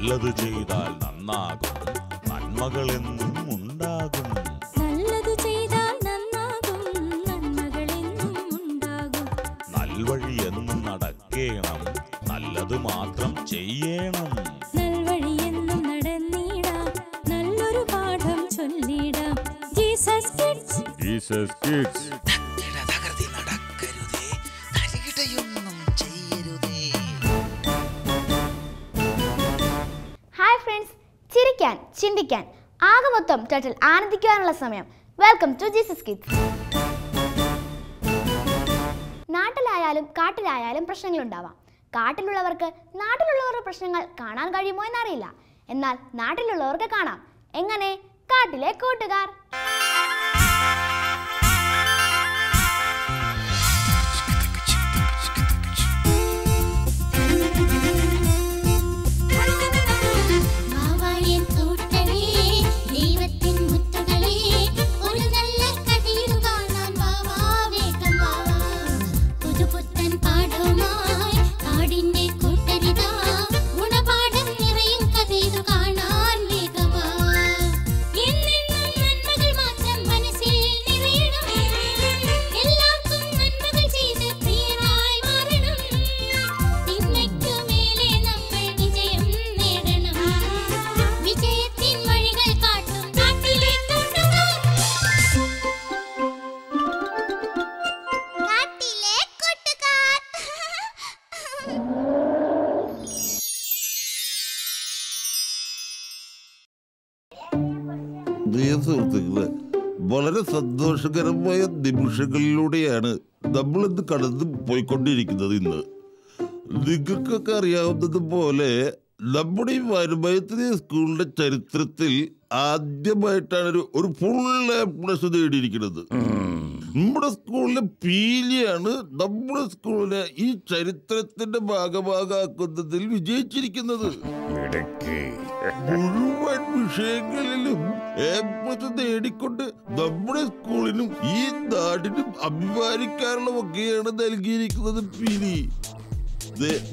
നല്ലത് ചെയ്താൽ നന്നാകും, നന്മകളെന്നും ഉണ്ടാകും. നല്ലത് ചെയ്താൽ നന്നാകും, നന്മകളെന്നും ഉണ്ടാകും. നൽവഴി എന്നും നടക്കേണം, നല്ലത് മാത്രം ചെയ്യണം. നൽവഴി എന്നും നടന്നിടാം, നല്ലൊരു പാഠം ചൊല്ലിടാം. Jesus kids, Jesus kids. Hi friends, ചിരിക്കാൻ ചിന്തിക്കാൻ ആകെ മൊത്തം ടോട്ടൽ ആനന്ദിക്കാനുള്ള സമയം. Welcome to Jesus kids. നാട്ടിലായാലും കാട്ടിലായാലും പ്രശ്നങ്ങളുണ്ടാവാം. കാട്ടിലുള്ളവർക്ക് നാട്ടിലുള്ളവരുടെ പ്രശ്നങ്ങൾ കാണാൻ കഴിയുമോ എന്നറിയില്ല. എന്നാൽ നാട്ടിലുള്ളവർക്ക് കാണാം. എങ്ങനെ? കാട്ടിലെ കൂട്ടുകാർ. സുഹൃത്തുക്കളെ, വളരെ സന്തോഷകരമായ നിമിഷങ്ങളിലൂടെയാണ് നമ്മളിന്ന് കടന്നു പോയിക്കൊണ്ടിരിക്കുന്നത്. ഇന്ന് നിങ്ങൾക്കൊക്കെ അറിയാവുന്നതുപോലെ നമ്മുടെ ഈ വരുമയത്തിലെ സ്കൂളിന്റെ ചരിത്രത്തിൽ ആദ്യമായിട്ടാണ് ഒരു ഫുൾ A+ നേടിയിരിക്കുന്നത്. നമ്മുടെ സ്കൂളിലെ പീലിയാണ് നമ്മുടെ സ്കൂളിനെ ഈ ചരിത്രത്തിന്റെ ഭാഗമാകാക്കുന്നതിൽ വിജയിച്ചിരിക്കുന്നത്. മുഴുവൻ വിഷയങ്ങളിലും A+ നേടിക്കൊണ്ട് നമ്മുടെ സ്കൂളിനും ഈ നാടിനും അഭിമാനിക്കാനുള്ള ഒക്കെയാണ് നൽകിയിരിക്കുന്നത് പീലി.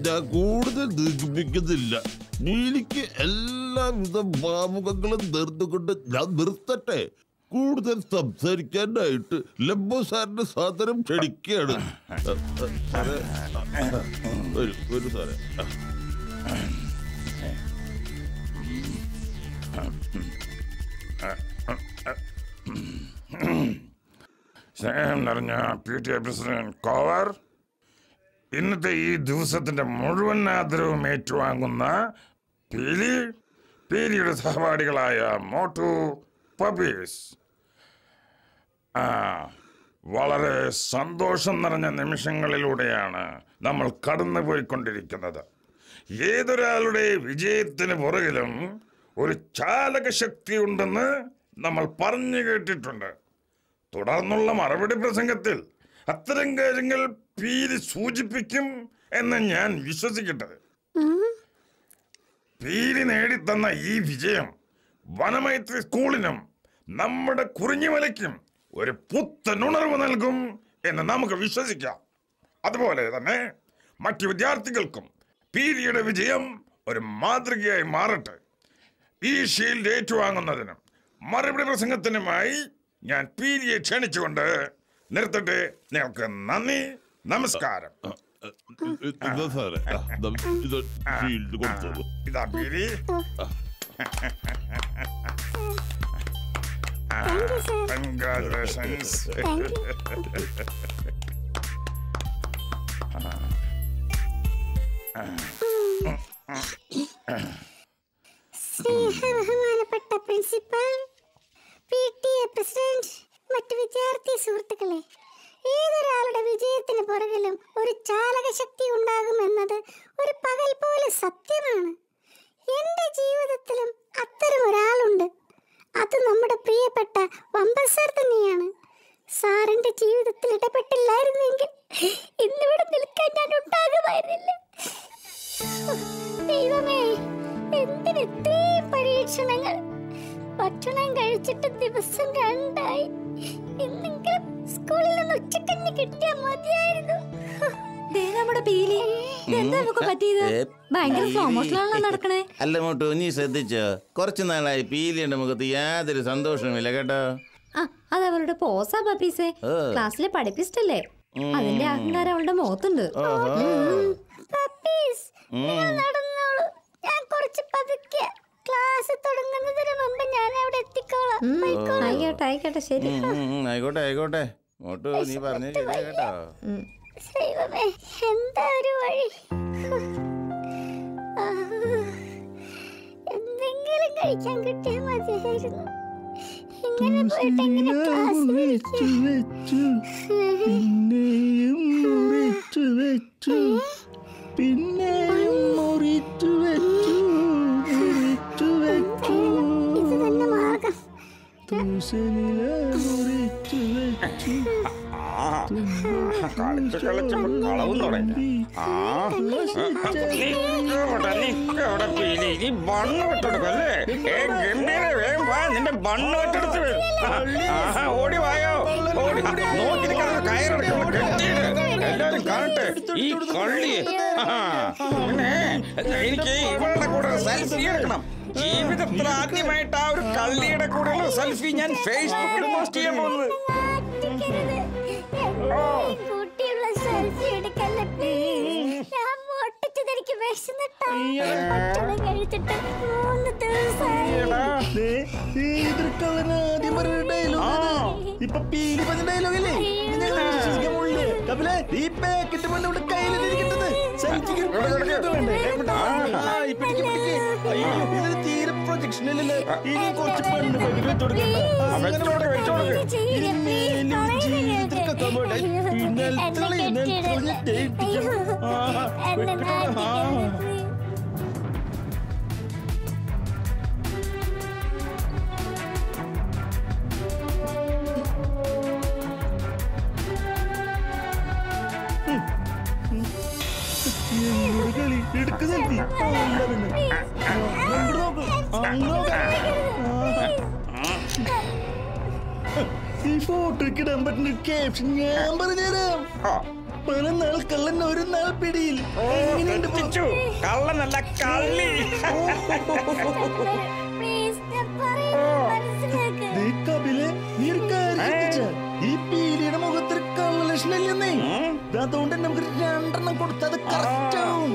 ഞാൻ കൂടുതൽ ദീർഘിപ്പിക്കുന്നില്ല. പീലിക്ക് എല്ലാവിധ ഭാവുകങ്ങളും നേർന്നുകൊണ്ട് ഞാൻ നിർത്തട്ടെ. കൂടുതൽ സംസാരിക്കാനായിട്ട് ലംബോ സാറിന്റെ സാദരം ക്ഷണിക്കുകയാണ്. ഒരു സാറേ, സ്നേഹം നിറഞ്ഞ PTA പ്രസിഡന്റ് കോവർ, ഇന്നത്തെ ഈ ദിവസത്തിന്റെ മുഴുവൻ ആദരവും ഏറ്റുവാങ്ങുന്ന പീലിയുടെ സഹപാഠികളായ മോട്ടു പപ്പീസ്. വളരെ സന്തോഷം നിറഞ്ഞ നിമിഷങ്ങളിലൂടെയാണ് നമ്മൾ കടന്നു പോയിക്കൊണ്ടിരിക്കുന്നത്. ഏതൊരാളുടെ വിജയത്തിന് പുറകിലും ഒരു ചാലക ശക്തി ഉണ്ടെന്ന് നമ്മൾ പറഞ്ഞു കേട്ടിട്ടുണ്ട്. തുടർന്നുള്ള മറുപടി പ്രസംഗത്തിൽ അത്തരം കാര്യങ്ങൾ പീലി സൂചിപ്പിക്കും എന്ന് ഞാൻ വിശ്വസിക്കട്ടെ. പീലി നേടിത്തന്ന ഈ വിജയം വനമൈത്രി സ്കൂളിനും നമ്മുടെ കുറിഞ്ഞിമലയ്ക്കും ഒരു പുത്തനുണർവ് നൽകും എന്ന് നമുക്ക് വിശ്വസിക്കാം. അതുപോലെ തന്നെ മറ്റു വിദ്യാർത്ഥികൾക്കും പീലിയുടെ വിജയം ഒരു മാതൃകയായി മാറട്ടെ. ഈ ഷീൽഡ് ഏറ്റുവാങ്ങുന്നതിനും മറുപടി പ്രസംഗത്തിനുമായി ഞാൻ പീലിയെ ക്ഷണിച്ചുകൊണ്ട് നിർത്തട്ടെ. നിങ്ങൾക്ക് നന്ദി, നമസ്കാരം. ഇതാ പീലി. കൺഗ്രാജുലേഷൻസ്. സ്നേഹബഹുമാനപ്പെട്ട പ്രിൻസിപ്പൽ, PTA പ്രസിഡന്റ്, മറ്റു വിദ്യാർത്ഥി സുഹൃത്തുക്കളെ, ഏതൊരാളുടെ വിജയത്തിന് പുറകിലും ഒരു ചാലക ശക്തി ഉണ്ടാകുമെന്നത് ഒരു പകൽ പോലെ സത്യമാണ്. എന്റെ ജീവിതത്തിലും അത്തരം ഒരാളുണ്ട്. അത് നമ്മുടെ പ്രിയപ്പെട്ട വമ്പൻ സാർ തന്നെയാണ്. സാറിന്റെ ജീവിതത്തിൽ ഇടപെട്ടില്ലായിരുന്നെങ്കിൽ ഇന്നിവിടെ നിൽക്കാൻ ഞാൻ ഉണ്ടാകുമായിരുന്നില്ല. ദൈവമേ, എന്തിന് ഇത്രയും പരീക്ഷണങ്ങൾ? ഭക്ഷണം കഴിച്ചിട്ട് ദിവസം 2 ഇന്നെങ്കിലും സ്കൂളിൽ നിന്ന് ഉച്ചക്കഞ്ഞി കിട്ടിയാൽ മതിയായിരുന്നു. നമ്മുടെ പീലി, എന്താ നമുക്ക് പറ്റിയത്? ഭയങ്കര സ്ലോ മോഷനിലാണല്ലോ നടക്കണേ. അല്ല മോട്ടു, നീ ശ്രദ്ധിച്ചോ? കുറച്ചു നാളായി പീലിയുടെ മുഖത്ത് യാതൊരു സന്തോഷവുമില്ല കേട്ടോ. അത് അവളുടെ പോസാ പപ്പീസേ. ക്ലാസ്സിലെ പഠിപ്പിച്ചിട്ടല്ലേ, അതിന്റെ അഹങ്കാരം അവളുടെ മുഖത്തുണ്ട്. ഞാൻ കുറച്ച് പതുക്കെ ക്ലാസ് തുടങ്ങുന്നതിന് മുമ്പ് ഞാൻ അവിടെ എത്തിക്കോളാം. ആയിക്കോട്ടെ ആയിക്കോട്ടെ, ശരി. ആയിക്കോട്ടെ ആയിക്കോട്ടെ മോട്ടു, നീ പറഞ്ഞ ശരിയാ കേട്ടോ. ദൈവമേ, എന്താ ഒരു വഴി. എന്തെങ്കിലും കഴിക്കാൻ കിട്ടിയാൽ മതിയായിരുന്നു. ഇങ്ങനെ പോയിട്ട് എങ്ങനെ ക്ലാസ് ഇത് തന്നെ മാർഗം. കളിച്ച് കളവും തുടങ്ങി. നീ ബണ്ണ് വെട്ടെടുക്കല്ലേ? വേഗം വാ, നിന്റെ ബണ്ണ് വെട്ടെടുത്ത് ഓടി വായോ. ഓടി നോക്കി നിൽക്കാതെ കയറെടുക്കണം. എല്ലാരും കാണട്ടെ ഈ കള്ളി. എനിക്ക് ഇവളുടെ കൂടെ സെൽഫി എടുക്കണം. ജീവിതത്തിൽ ആദ്യമായിട്ട് ആ ഒരു കള്ളിയുടെ കൂടെയുള്ള സെൽഫി ഞാൻ ഫേസ്ബുക്കിൽ പോസ്റ്റ് ചെയ്യാൻ പോകുന്നത്. കുട്ടിയുള്ള സെൽഫി എടുക്കല്ലേ പ്ലീസ്. ഞാൻ പൊട്ടിച്ചതെനിക്ക് വിശന്നിട്ടാണ്. ഭക്ഷണം കഴിച്ചിട്ട് 3 ദിവസമായി. ഇപ്പൊ പീലി പറഞ്ഞ ഡയലോഗല്ലേ ഈ പാക്കറ്റ് പോലെ ഇവിടെ കയ്യിലിരിക്കുന്നത്. ഇതിന് തീരെ പ്രൊജക്ഷൻ ഇല്ലല്ലേ. ഇനി കുറച്ച് പെണ്ണ് ഈ ഫോട്ടോയ്ക്ക് ഇടാൻ പറ്റുന്ന ക്യാപ്ഷൻ ഞാൻ പറഞ്ഞുതരാം. പല നാൾ കള്ളൻ ഒരു നാൾ പിടിയിൽ. കള്ളനല്ല കള്ളി. നീ ഒരു കാര്യം, ഈ പീലിയുടെ മുഖത്തിൽ കള്ളലക്ഷണില്ലെന്നേ. അതുകൊണ്ട് നമുക്ക് 2 കൊടുത്തത് കറക്റ്റ് ആവും.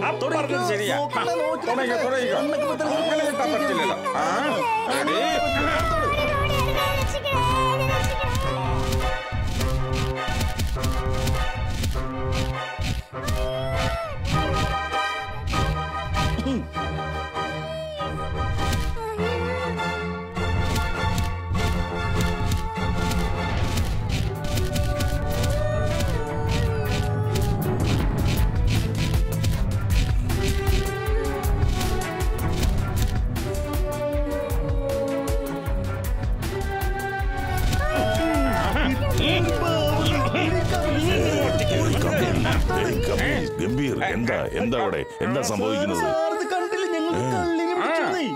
ഗംഭീർ, എന്താ അവിടെ എന്താ സംഭവിക്കുന്നത്?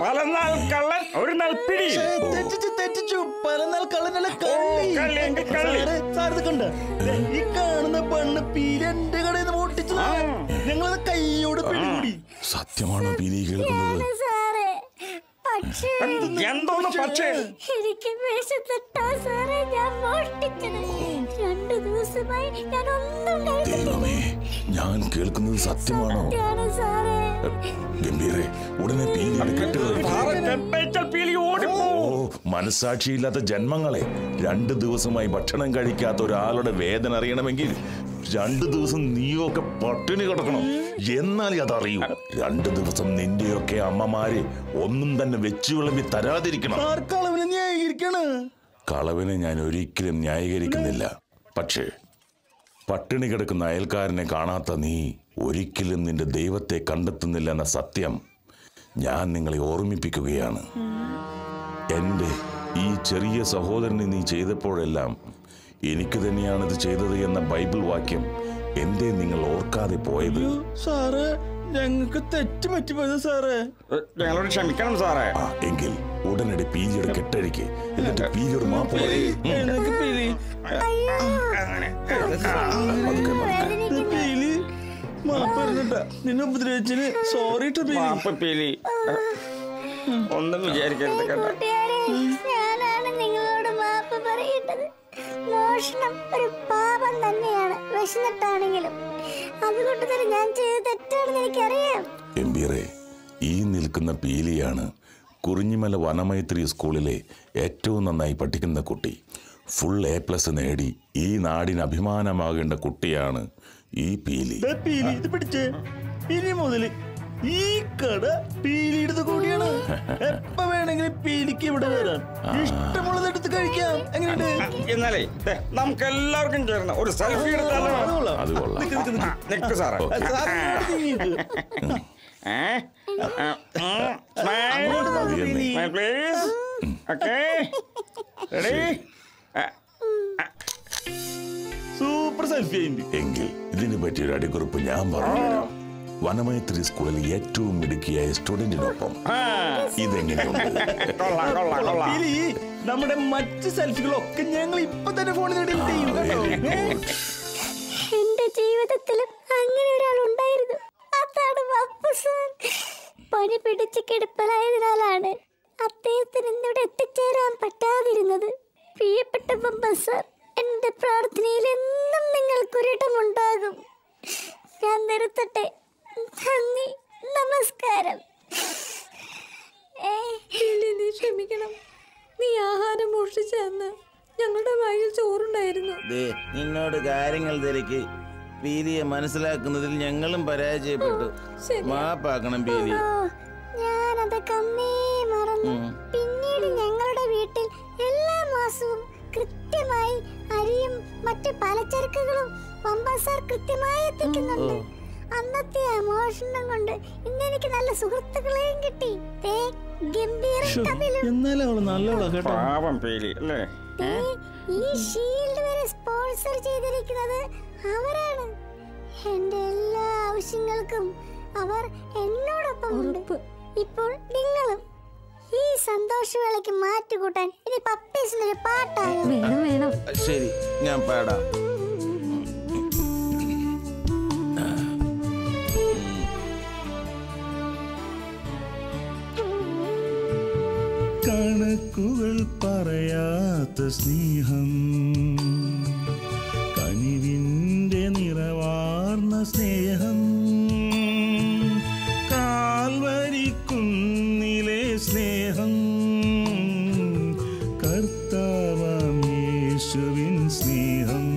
പലനാൾ കള്ളൻ ഒരു നാൾ പിടി. തെറ്റിച്ചു. പലനാൾ കള്ളനല്ല കണ്ട്. ഈ കാണുന്ന പെണ്ണ് പീലി എന്റെ കടയിൽ നിന്ന് പൊട്ടിച്ചു. ഞങ്ങളത് കൈയോട് പിടികൂടി. സത്യമാണോ പീലി കേൾക്കുന്നത്? എന്തോന്ന് പക്ഷേ എനിക്ക് വിശന്നിട്ടാ സാറേ ഞാൻ മോഷ്ടിച്ചത്. 2 ദിവസമായി ഞാൻ ഒന്നും ദൈവമേ, ഞാൻ കേൾക്കുന്നത് സത്യമാണോ? സാറേ. ഗംഭീരെ, ഉടനെ പീലിയുടെ പീലി ഓടിപ്പോ. മനസാക്ഷിയില്ലാത്ത ജന്മങ്ങളെ, 2 ദിവസമായി ഭക്ഷണം കഴിക്കാത്ത ഒരാളുടെ വേദന അറിയണമെങ്കിൽ 2 ദിവസം നീയൊക്കെ പട്ടിണി കിടക്കണം. എന്നാലേ അതറിയൂ. 2 ദിവസം നിന്റെയൊക്കെ അമ്മമാര് ഒന്നും തന്നെ വെച്ചു വിളമ്പി തരാതിരിക്കണം. കളവിനെ ഞാൻ ഒരിക്കലും ന്യായീകരിക്കുന്നില്ല. പക്ഷേ പട്ടിണി കിടക്കുന്ന അയൽക്കാരനെ കാണാത്ത നീ ഒരിക്കലും നിന്റെ ദൈവത്തെ കണ്ടെത്തുന്നില്ല എന്ന സത്യം ഞാൻ നിങ്ങളെ ഓർമ്മിപ്പിക്കുകയാണ്. എൻ്റെ ഈ ചെറിയ സഹോദരനെ നീ ചെയ്തപ്പോഴെല്ലാം എനിക്ക് തന്നെയാണിത് ചെയ്തത് എന്ന ബൈബിൾ വാക്യം എന്തേ നിങ്ങൾ ഓർക്കാതെ പോയത്? സാറ്, ഞങ്ങൾക്ക് തെറ്റ് പറ്റിപ്പോയത് സാറേ. ഞങ്ങളോട് ക്ഷമിക്കണം സാറേ. എങ്കിൽ ഉടനടി പീലിയുടെ കെട്ടഴിക്ക്, എന്നിട്ട് പീലിയോട് മാപ്പ് പറയും. മാപ്പ് പറഞ്ഞിട്ടാ നിന്നെ ഉപദ്രവിച്ചതിന് സോറി ട്ടോ പീലി. മാപ്പ് പീലി. ഒന്നും വിചാരിക്കരുത് കേട്ടോ. കൂട്ടുകാരെ, ഞാനാണ് നിങ്ങളോട് മാപ്പ് പറയേണ്ടത്. മോഷണം ഒരു പാപം തന്നെയാണ്, വിശന്നിട്ടാണെങ്കിലും. അതുകൊണ്ട് തന്നെ ഞാൻ ചെയ്ത തെറ്റാണെന്ന് എനിക്കറിയാം. എംബീറെ, ഈ നിൽക്കുന്ന പീലിയാണ് കുറിഞ്ഞിമല വനമൈത്രി സ്കൂളിലെ ഏറ്റവും നന്നായി പഠിക്കുന്ന കുട്ടി. ഫുൾ A+ നേടി ഈ നാടിന് അഭിമാനമാകേണ്ട കുട്ടിയാണ് ഈ പീലി. ദേ പീലി, ഇത് പിടിച്ചേ. ഇനി മുതല് ഈ കട പീലിയുടെ കൂടിയാണ്. എപ്പോ വേണമെങ്കിലും പീലിക്ക് ഇവിടെ വരാം, ഇഷ്ടമുള്ളത് എടുത്ത് കഴിക്കാം. എങ്ങനെയുണ്ട്? എന്നാലേ നമുക്ക് എല്ലാവർക്കും ചേർന്ന് ഒരു സെൽഫി എടുത്താലോ? അത് കൊള്ളാം. നിക്ക് സാറേ. Please. Okay, ready? Super selfie ആയി. എങ്കിൽ ഇതിനെ പറ്റിയൊരു അടിക്കുറിപ്പ് ഞാൻ പറഞ്ഞുതരാം. വനമൈത്രി സ്കൂളിൽ ഏറ്റവും മിടുക്കിയായ സ്റ്റുഡന്റിനൊപ്പം ഇതെങ്ങനെയുണ്ട്? കൊള്ളാം കൊള്ളാം കൊള്ളാം. പീലി, നമ്മുടെ മറ്റ് സെൽഫികളൊക്കെ ഞങ്ങൾ ഇപ്പൊ തന്നെ ഫോണിൽ ഡിലീറ്റ് ചെയ്യും കേട്ടോ. എന്റെ ജീവിതത്തിലും അങ്ങനെ ഒരാളുണ്ടായിരുന്നു. അതാണ് പപ്പു സാർ. പണി പിടിച്ച് കിടപ്പലായതിനാലാണ് അദ്ദേഹത്തിന് ഇന്നിവിടെ എത്തിച്ചേരാൻ പറ്റാതിരുന്നത്. പ്രിയപ്പെട്ട പപ്പു സാർ, എന്റെ പ്രാർത്ഥനയിൽ എന്നും നിങ്ങൾക്കൊരിടമുണ്ടാകും. ഞാൻ നിർത്തട്ടെ. നന്ദി, നമസ്കാരം. നീ ക്ഷമിക്കണം. നീ ആഹാരം മോഷ്ടിച്ചെന്ന് ഞങ്ങളുടെ വായിൽ ചോറുണ്ടായിരുന്നു. നിന്നോട് കാര്യങ്ങൾ തിരക്കി പീലിയെ മനസ്സിലാക്കുന്നതിൽ ഞങ്ങളും പരാജയപ്പെട്ടു. മാപ്പാക്കണം പീലി. ഞാനതൊക്കെ അന്നേ മറന്നു. പിന്നീട് ഞങ്ങളുടെ വീട്ടിൽ എല്ലാ മാസവും കൃത്യമായി അരിയും മറ്റ് പലചരക്കുകളും പമ്പസാർ കൃത്യമായി എത്തിക്കുന്നുണ്ട്. അന്നത്തെ ആ മോഷണം കൊണ്ട് ഇന്നെനിക്ക് നല്ല സുഹൃത്തുക്കളെയും കിട്ടി. എന്നാലും അവള് നല്ലവളാ കേട്ടോ. പാവം പീലി അല്ലേ? ഈ ഷീൽഡ് വരെ സ്പോൺസർ ചെയ്തിരിക്കുന്നത് അവരാണ്. എന്റെ എല്ലാ ആവശ്യങ്ങൾക്കും അവർ എന്നോടൊപ്പം ഉണ്ട്. ഇപ്പോൾ നിങ്ങളും ഈ സന്തോഷവേളയ്ക്ക് മാറ്റുകൂട്ടാൻ ഇനി പപ്പീസിനൊരു പാട്ടാകും. വേണം വേണം. ശരി, ഞാൻ പാടാം. കണക്കുകൾ പറയാത്ത സ്നേഹം, കനിവിൻ്റെ നിറവാർന്ന സ്നേഹം, കാൽവരിക്കുന്നിലെ സ്നേഹം, കർത്താവാം യേശുവിൻ സ്നേഹം.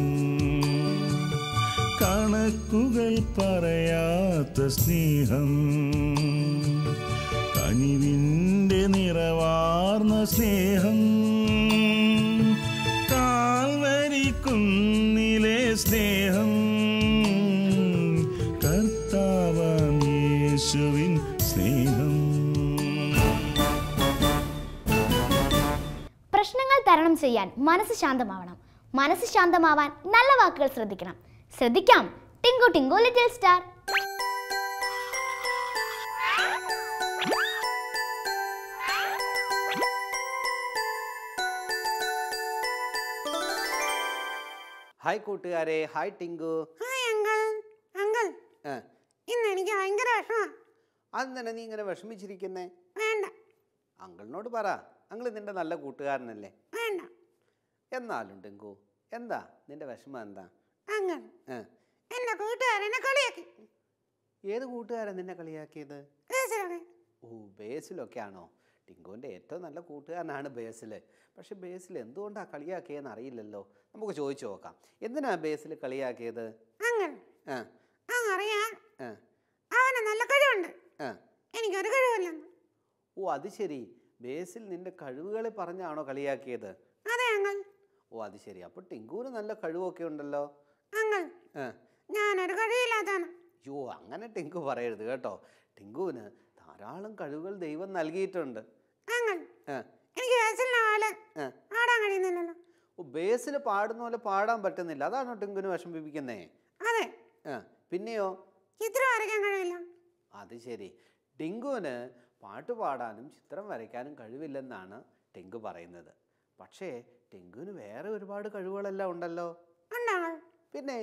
കണക്കുകൾ പറയാത്ത സ്നേഹം, കനിവിൻ്റെ നിറവാർന്ന സ്നേഹം, കാൽവരിക്കുന്നിലെ സ്നേഹം, കർത്താവാം യേശുവിൻ സ്നേഹം. പ്രശ്നങ്ങൾ തരണം ചെയ്യാൻ മനസ്സ് ശാന്തമാവണം. മനസ്സ് ശാന്തമാവാൻ നല്ല വാക്കുകൾ ശ്രദ്ധിക്കണം. ശ്രദ്ധിക്കാം. Tinku Tinku little star. Hi കൂട്ടുകാരെ. ഹായ് ടിങ്കു. അങ്കിൾ, ഇന്ന് എനിക്ക് ഭയങ്കര വിഷമം. അതെന്താ നീ ഇങ്ങനെ വിഷമിച്ചിരിക്കുന്നേ? വേണ്ട അങ്കിളിനോട് പറ. അങ്കിൾ നിന്റെ നല്ല കൂട്ടുകാരനല്ലേ? വേണ്ട. എന്നാലും ടിങ്കു, എന്താ നിന്റെ വിഷമം എന്താ? അങ്കിൾ, എന്റെ കൂട്ടുകാരനെ കളിയാക്കി. ഏത് കൂട്ടുകാരൻ നിന്നെ കളിയാക്കിയത്? ബേസിലൊക്കെ. ഓ, ബേസിലൊക്കെ ആണോ? ടിങ്കുവിൻ്റെ ഏറ്റവും നല്ല കൂട്ടുകാരനാണ് ബേസിൽ. പക്ഷെ ബേസിൽ എന്തുകൊണ്ടാണ് കളിയാക്കിയതെന്ന് അറിയില്ലല്ലോ. നമുക്ക് ചോദിച്ചു നോക്കാം. എന്തിനാ ബേസിൽ കളിയാക്കിയത്? അങ്കിൾ, അറിയാൻ അവന് നല്ല കഴിവുണ്ട്, എനിക്കൊരു കഴിവില്ലെന്ന്. ഓ, അത് ശരി. ബേസിൽ നിന്റെ കഴിവുകളെ പറഞ്ഞാണോ കളിയാക്കിയത്? അതെ അങ്കിൾ. ഓ, അത് ശരി. അപ്പോൾ ടിങ്കുവിന് നല്ല കഴിവൊക്കെ ഉണ്ടല്ലോ. അങ്കിൾ, ഞാനൊരു കഴിവില്ലാത്തതാണ്. അയ്യോ, അങ്ങനെ ടിങ്കു പറയരുത് കേട്ടോ. ടിങ്കുവിന് ധാരാളം കഴിവുകൾ ദൈവം നൽകിയിട്ടുണ്ട്. അങ്കിൾ, എനിക്ക് ബേസിലിനെ പോലെ പാടാൻ കഴിയുന്നില്ലല്ലോ. ഓ, ബേസിൽ പാടുന്ന പോലെ പാടാൻ പറ്റുന്നില്ല, അതാണോ ടിങ്കുവിന് വിഷമിപ്പിക്കുന്നേ? അതെ. പിന്നെയോ? ചിത്രം വരയ്ക്കാൻ കഴിയില്ല. അത് ശരി. ടിങ്കുവിന് പാട്ട് പാടാനും ചിത്രം വരയ്ക്കാനും കഴിവില്ലെന്നാണ് ടിങ്കു പറയുന്നത്. പക്ഷേ ടിങ്കുവിന് വേറെ ഒരുപാട് കഴിവുകളെല്ലാം ഉണ്ടല്ലോ. ഉണ്ടാവും. പിന്നെ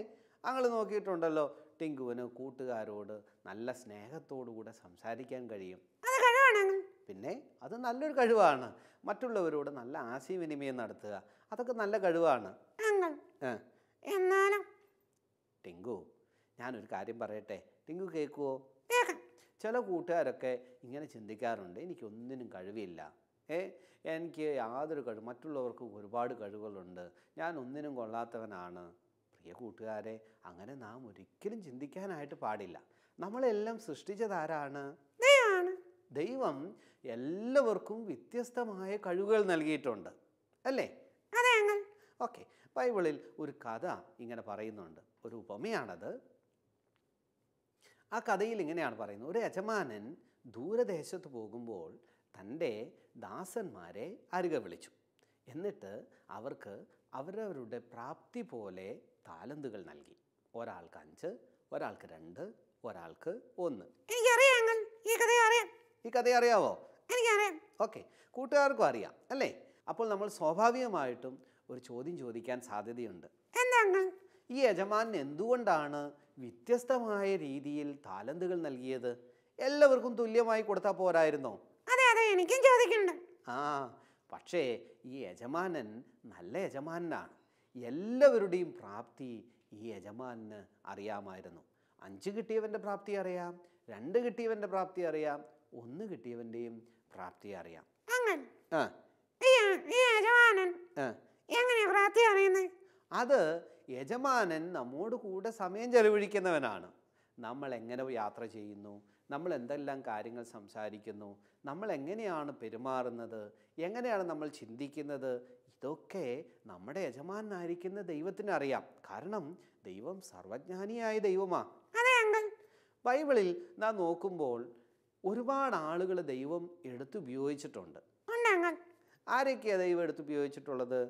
അങ്ങൾ നോക്കിയിട്ടുണ്ടല്ലോ, ടിങ്കുവിന് കൂട്ടുകാരോട് നല്ല സ്നേഹത്തോടുകൂടെ സംസാരിക്കാൻ കഴിയും. അത് കഴിവാണ്. പിന്നെ അത് നല്ലൊരു കഴിവാണ്. മറ്റുള്ളവരോട് നല്ല ആശയവിനിമയം നടത്തുക, അതൊക്കെ നല്ല കഴിവാണ്. എന്നാലും ടിങ്കു, ഞാനൊരു കാര്യം പറയട്ടെ, ടിങ്കു കേൾക്കുവോ? ചില കൂട്ടുകാരൊക്കെ ഇങ്ങനെ ചിന്തിക്കാറുണ്ട്, എനിക്കൊന്നിനും കഴിവില്ല, എനിക്ക് യാതൊരു കഴിവ്, മറ്റുള്ളവർക്ക് ഒരുപാട് കഴിവുകളുണ്ട്, ഞാൻ ഒന്നിനും കൊള്ളാത്തവനാണ്. പ്രിയ കൂട്ടുകാരെ, അങ്ങനെ നാം ഒരിക്കലും ചിന്തിക്കാനായിട്ട് പാടില്ല. നമ്മളെല്ലാം സൃഷ്ടിച്ചതാരാണ്? ദൈവം എല്ലാവർക്കും വ്യത്യസ്തമായ കഴിവുകൾ നൽകിയിട്ടുണ്ട്, അല്ലേ? ഓക്കെ. ബൈബിളിൽ ഒരു കഥ ഇങ്ങനെ പറയുന്നുണ്ട്, ഒരു ഉപമയാണത്. ആ കഥയിൽ ഇങ്ങനെയാണ് പറയുന്നത്. ഒരു യജമാനൻ ദൂരദേശത്ത് പോകുമ്പോൾ തൻ്റെ ദാസന്മാരെ അരികെ വിളിച്ചു. എന്നിട്ട് അവർക്ക് അവരവരുടെ പ്രാപ്തി പോലെ താലന്തുകൾ നൽകി. ഒരാൾക്ക് 5, ഒരാൾക്ക് 2, ഒരാൾക്ക് 1. ഈ കഥ അറിയാവോ? ഓക്കെ, കൂട്ടുകാർക്കും അറിയാം, അല്ലേ? അപ്പോൾ നമ്മൾ സ്വാഭാവികമായിട്ടും ഒരു ചോദ്യം ചോദിക്കാൻ സാധ്യതയുണ്ട്. ഈ യജമാനൻ എന്തുകൊണ്ടാണ് വ്യത്യസ്തമായ രീതിയിൽ താലന്തുകൾ നൽകിയത്? എല്ലാവർക്കും തുല്യമായി കൊടുത്താൽ പോരായിരുന്നോ? എനിക്കും ചോദിക്കണ്ട. പക്ഷേ ഈ യജമാനൻ നല്ല യജമാനാണ്. എല്ലാവരുടെയും പ്രാപ്തി ഈ യജമാനന് അറിയാമായിരുന്നു. 5 കിട്ടിയവൻ്റെ പ്രാപ്തി അറിയാം, 2 കിട്ടിയവൻ്റെ പ്രാപ്തി അറിയാം, 1 കിട്ടിയവൻ്റെയും പ്രാപ്തി അറിയാം. അത് യജമാനൻ നമ്മോട് കൂടെ സമയം ചെലവഴിക്കുന്നവനാണ്. നമ്മൾ എങ്ങനെ യാത്ര ചെയ്യുന്നു, നമ്മൾ എന്തെല്ലാം കാര്യങ്ങൾ സംസാരിക്കുന്നു, നമ്മൾ എങ്ങനെയാണ് പെരുമാറുന്നത്, എങ്ങനെയാണ് നമ്മൾ ചിന്തിക്കുന്നത്, ഇതൊക്കെ നമ്മുടെ യജമാനായിരിക്കുന്ന ദൈവത്തിന് അറിയാം. കാരണം ദൈവം സർവജ്ഞാനിയായ ദൈവമാണ്. ബൈബിളിൽ നാം നോക്കുമ്പോൾ ഒരുപാട് ആളുകൾ ദൈവം എടുത്തുപയോഗിച്ചിട്ടുണ്ട്. ആരൊക്കെയാണ് ദൈവം എടുത്തുപയോഗിച്ചിട്ടുള്ളത്?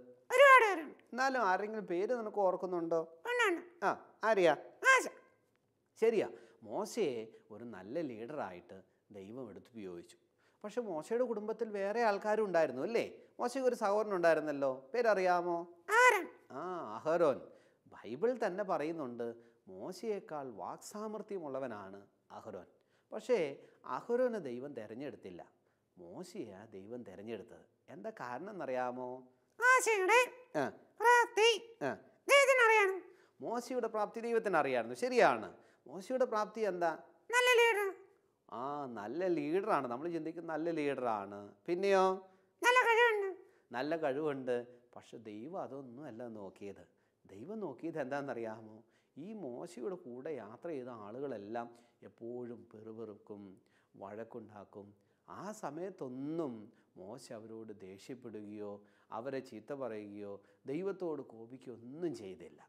എന്നാലും ആരെങ്കിലും പേര് നിനക്ക് ഓർക്കുന്നുണ്ടോ? ആരെയാ? ശരിയാ, മോശയെ ഒരു നല്ല ലീഡറായിട്ട് ദൈവം എടുത്തുപയോഗിച്ചു. പക്ഷെ മോശയുടെ കുടുംബത്തിൽ വേറെ ആൾക്കാരും ഉണ്ടായിരുന്നു, അല്ലേ? മോശയ്ക്ക് ഒരു സഹോദരൻ ഉണ്ടായിരുന്നല്ലോ, പേരറിയാമോ? അഹരോൻ. ബൈബിൾ തന്നെ പറയുന്നുണ്ട്, മോശയേക്കാൾ വാക്സാമർത്ഥ്യമുള്ളവനാണ് അഹരോൻ. പക്ഷേ അഹരോനെ ദൈവം തിരഞ്ഞെടുത്തില്ല, മോശയെ ദൈവം തിരഞ്ഞെടുത്തത്. എന്താ കാരണം എന്നറിയാമോ? മോശയുടെ പ്രാപ്തി ദൈവത്തിന് അറിയാമായിരുന്നു. ശരിയാണ്. മോശയുടെ പ്രാപ്തി എന്താ? നല്ല ലീഡർ. നല്ല ലീഡറാണ്. നമ്മൾ ചിന്തിക്കുന്ന നല്ല ലീഡറാണ്. പിന്നെയോ നല്ല കഴിവുണ്ട്. പക്ഷെ ദൈവം അതൊന്നും അല്ല നോക്കിയത്. ദൈവം നോക്കിയത് എന്താണെന്നറിയാമോ? ഈ മോശയുടെ കൂടെ യാത്ര ചെയ്ത ആളുകളെല്ലാം എപ്പോഴും പെറുപെറുക്കും, വഴക്കുണ്ടാക്കും. ആ സമയത്തൊന്നും മോശ അവരോട് ദേഷ്യപ്പെടുകയോ അവരെ ചീത്ത പറയുകയോ ദൈവത്തോട് കോപിക്കുകയോ ഒന്നും ചെയ്തില്ല.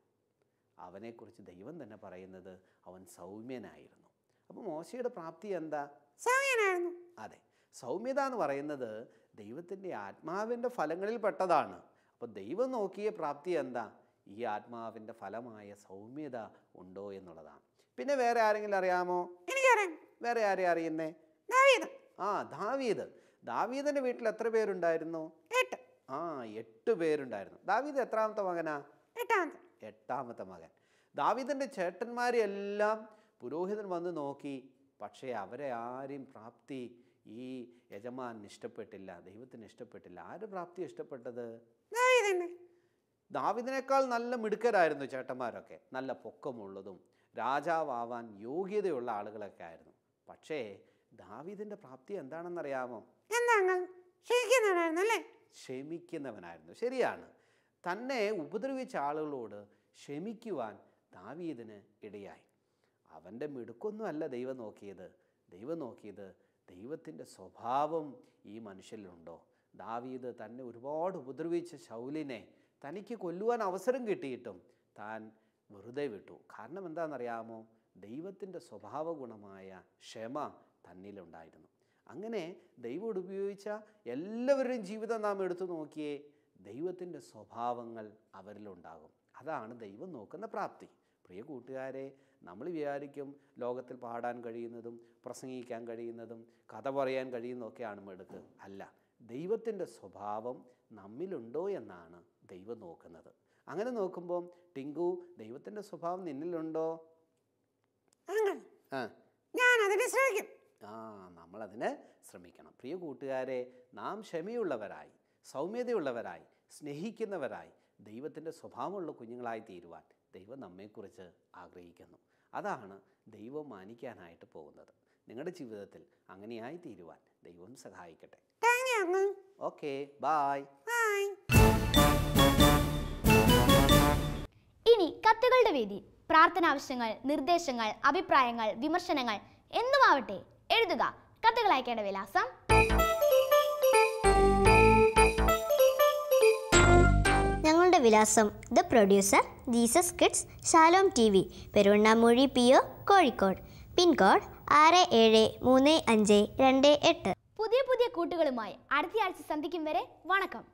അവനെക്കുറിച്ച് ദൈവം തന്നെ പറയുന്നത് അവൻ സൗമ്യനായിരുന്നു. അപ്പോൾ മോശയുടെ പ്രാപ്തി എന്താ? സൗമ്യനായിരുന്നു. അതെ, സൗമ്യത എന്ന് പറയുന്നത് ദൈവത്തിൻ്റെ ആത്മാവിൻ്റെ ഫലങ്ങളിൽ പെട്ടതാണ്. അപ്പോൾ ദൈവം നോക്കിയ പ്രാപ്തി എന്താ? ഈ ആത്മാവിൻ്റെ ഫലമായ സൗമ്യത ഉണ്ടോ എന്നുള്ളതാണ്. പിന്നെ വേറെ ആരെങ്കിലും അറിയാമോ? എനിക്കറിയാം. വേറെ ആരെ അറിയുന്നേ? ദാവീദ്. ദാവീദ്. ദാവീദിൻ്റെ വീട്ടിൽ എത്ര പേരുണ്ടായിരുന്നു? 8. 8 പേരുണ്ടായിരുന്നു. ദാവീദ് എത്രാമത്തെ മകനാ? 8ാമത്തെ മകൻ. ദാവീദിൻ്റെ ചേട്ടന്മാരെല്ലാം പുരോഹിതൻ വന്ന് നോക്കി. പക്ഷേ അവരെ ആരെയും പ്രാപ്തി ഈ യജമാനന് ഇഷ്ടപ്പെട്ടില്ല, ദൈവത്തിന് ഇഷ്ടപ്പെട്ടില്ല. ആര് പ്രാപ്തി ഇഷ്ടപ്പെട്ടത്? ദാവീദിനേക്കാൾ നല്ല മിടുക്കരായിരുന്നു ചേട്ടന്മാരൊക്കെ, നല്ല പൊക്കമുള്ളതും രാജാവാൻ യോഗ്യതയുള്ള ആളുകളൊക്കെ ആയിരുന്നു. പക്ഷേ ദാവീദിൻ്റെ പ്രാപ്തി എന്താണെന്നറിയാമോ? ക്ഷമിക്കുന്നവനായിരുന്നു. ശരിയാണ്. തന്നെ ഉപദ്രവിച്ച ആളുകളോട് ക്ഷമിക്കുവാൻ ദാവീദിന് ഇടയായി. അവൻ്റെ മിടുക്കൊന്നും അല്ല ദൈവം നോക്കിയത്. ദൈവം നോക്കിയത് ദൈവത്തിൻ്റെ സ്വഭാവം ഈ മനുഷ്യരിലുണ്ടോ. ദാവീദ് തന്നെ ഒരുപാട് ഉപദ്രവിച്ച ശൗലിനെ തനിക്ക് കൊല്ലുവാൻ അവസരം കിട്ടിയിട്ടും താൻ വെറുതെ വിട്ടു. കാരണം എന്താണെന്നറിയാമോ? ദൈവത്തിൻ്റെ സ്വഭാവ ഗുണമായ ക്ഷമ തന്നിലുണ്ടായിരുന്നു. അങ്ങനെ ദൈവം ഉപയോഗിച്ച എല്ലാവരുടെയും ജീവിതം നാം എടുത്തു നോക്കിയേ, ദൈവത്തിൻ്റെ സ്വഭാവങ്ങൾ അവരിലുണ്ടാകും. അതാണ് ദൈവം നോക്കുന്ന പ്രാപ്തി. പ്രിയ കൂട്ടുകാരെ, നമ്മൾ വിചാരിക്കും ലോകത്തിൽ പാടാൻ കഴിയുന്നതും പ്രസംഗിക്കാൻ കഴിയുന്നതും കഥ പറയാൻ കഴിയുന്നതൊക്കെയാണ് മിടുക്ക്. അല്ല, ദൈവത്തിൻ്റെ സ്വഭാവം നമ്മിലുണ്ടോ എന്നാണ് ദൈവം നോക്കുന്നത്. അങ്ങനെ നോക്കുമ്പോൾ ടിങ്കു, ദൈവത്തിൻ്റെ സ്വഭാവം നിന്നിലുണ്ടോ? ഞാൻ അതിന് ശ്രമിക്കും. നമ്മളതിന് ശ്രമിക്കണം. പ്രിയ കൂട്ടുകാരെ, നാം ക്ഷമയുള്ളവരായി, സൗമ്യതയുള്ളവരായി, സ്നേഹിക്കുന്നവരായി, ദൈവത്തിൻ്റെ സ്വഭാവമുള്ള കുഞ്ഞുങ്ങളായി തീരുവാൻ ദൈവം നമ്മെക്കുറിച്ച് ആഗ്രഹിക്കുന്നു. അതാണ് ദൈവം മാനിക്കാനായിട്ട് പോകുന്നത്. നിങ്ങളുടെ ജീവിതത്തിൽ അങ്ങനെയായി തീരുവാൻ ദൈവം സഹായിക്കട്ടെ. Okay, bye. ഇനി കത്തുകളുടെ വേദി. പ്രാർത്ഥനാവശ്യങ്ങൾ, നിർദ്ദേശങ്ങൾ, അഭിപ്രായങ്ങൾ, വിമർശനങ്ങൾ എന്തുമാവട്ടെ എഴുതുക. കത്തുകൾ അയക്കേണ്ട വിലാസം: ഞങ്ങളുടെ വിലാസം: the producer, Jesus kids, Shalom TV, Peruvannamuzhi PO, Kozhikode. Pincode 673528. പുതിയ പുതിയ കൂട്ടുകളുമായി അടുത്തയാഴ്ച സന്ധിക്കും വരെ വണക്കം.